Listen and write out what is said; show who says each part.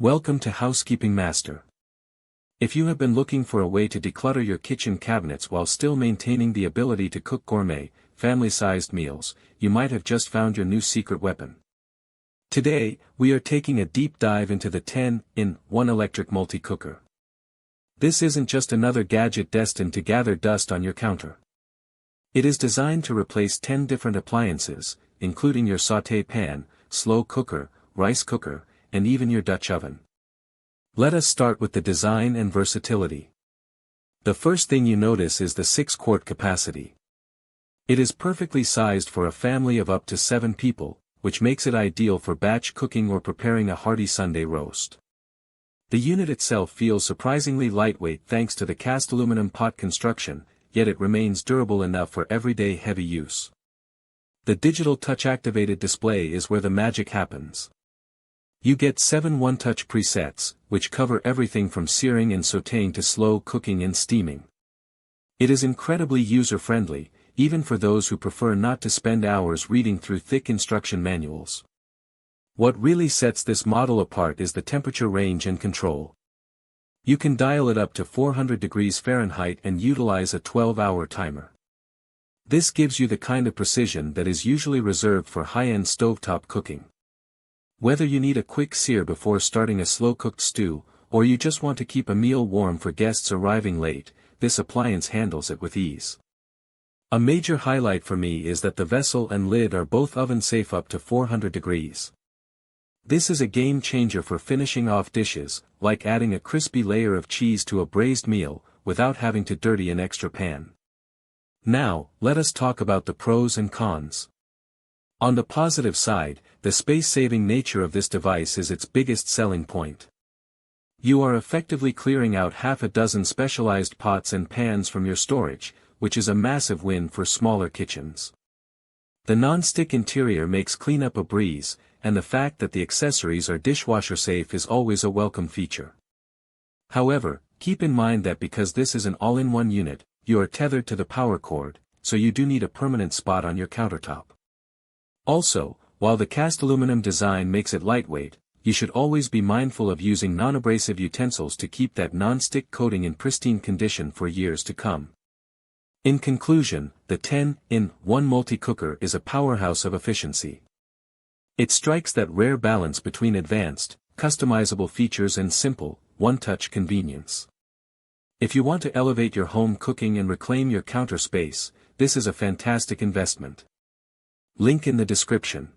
Speaker 1: Welcome to Housekeeping Master. If you have been looking for a way to declutter your kitchen cabinets while still maintaining the ability to cook gourmet, family-sized meals, you might have just found your new secret weapon. Today, we are taking a deep dive into the 10-in-1 electric multi-cooker. This isn't just another gadget destined to gather dust on your counter. It is designed to replace 10 different appliances, including your sauté pan, slow cooker, rice cooker, and even your Dutch oven. Let us start with the design and versatility. The first thing you notice is the 6-quart capacity. It is perfectly sized for a family of up to 7 people, which makes it ideal for batch cooking or preparing a hearty Sunday roast. The unit itself feels surprisingly lightweight thanks to the cast aluminum pot construction, yet it remains durable enough for everyday heavy use. The digital touch-activated display is where the magic happens. You get 7 one-touch presets, which cover everything from searing and sautéing to slow cooking and steaming. It is incredibly user-friendly, even for those who prefer not to spend hours reading through thick instruction manuals. What really sets this model apart is the temperature range and control. You can dial it up to 400 degrees Fahrenheit and utilize a 12-hour timer. This gives you the kind of precision that is usually reserved for high-end stovetop cooking. Whether you need a quick sear before starting a slow-cooked stew, or you just want to keep a meal warm for guests arriving late, this appliance handles it with ease. A major highlight for me is that the vessel and lid are both oven-safe up to 400 degrees. This is a game-changer for finishing off dishes, like adding a crispy layer of cheese to a braised meal, without having to dirty an extra pan. Now, let us talk about the pros and cons. On the positive side, the space-saving nature of this device is its biggest selling point. You are effectively clearing out half a dozen specialized pots and pans from your storage, which is a massive win for smaller kitchens. The non-stick interior makes cleanup a breeze, and the fact that the accessories are dishwasher-safe is always a welcome feature. However, keep in mind that because this is an all-in-one unit, you are tethered to the power cord, so you do need a permanent spot on your countertop. Also, while the cast aluminum design makes it lightweight, you should always be mindful of using non-abrasive utensils to keep that non-stick coating in pristine condition for years to come. In conclusion, the 10-in-1 multi-cooker is a powerhouse of efficiency. It strikes that rare balance between advanced, customizable features and simple, one-touch convenience. If you want to elevate your home cooking and reclaim your counter space, this is a fantastic investment. Link in the description.